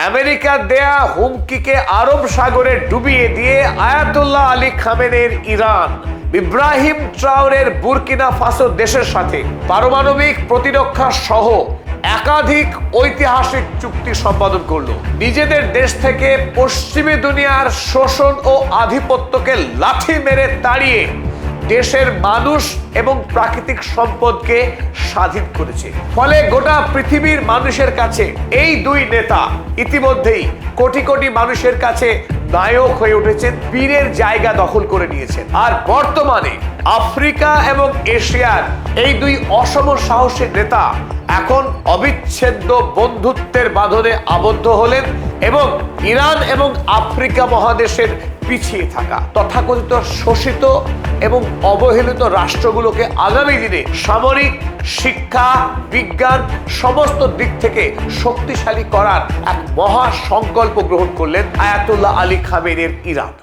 আমেরিকার দেয়া হুমকিকে আরব সাগরে ডুবিয়ে দিয়ে আয়াতুল্লাহ আলী খামেনেইর ইরান ইব্রাহিম ট্রাওরের বুরকিনা ফাসো দেশের সাথে পারমাণবিক প্রতিরক্ষা সহ একাধিক ঐতিহাসিক চুক্তি সম্পাদন করলো। নিজেদের দেশ থেকে পশ্চিমী দুনিয়ার শোষণ ও আধিপত্যকে লাথি মেরে তাড়িয়ে দেশের মানুষ এবং প্রাকৃতিক সম্পদকে স্বাধীন করেছে। ফলে গোটা পৃথিবীর মানুষের কাছে এই দুই নেতা ইতিমধ্যেই কোটি কোটি মানুষের কাছে নায়ক হয়ে উঠেছেন, পীরের জায়গা দখল করে নিয়েছেন। আর বর্তমানে আফ্রিকা এবং এশিয়ার এই দুই অসম সাহসী নেতা এখন অবিচ্ছেদ্য বন্ধুত্বের বাঁধনে আবদ্ধ হলেন এবং ইরান এবং আফ্রিকা মহাদেশের পিছিয়ে থাকা তথাকথিত শোষিত এবং অবহেলিত রাষ্ট্রগুলোকে আগামী দিনে সামরিক, শিক্ষা, বিজ্ঞান সমস্ত দিক থেকে শক্তিশালী করার এক মহা সংকল্প গ্রহণ করলেন আয়াতুল্লাহ আলী খামেনেইর ইরান।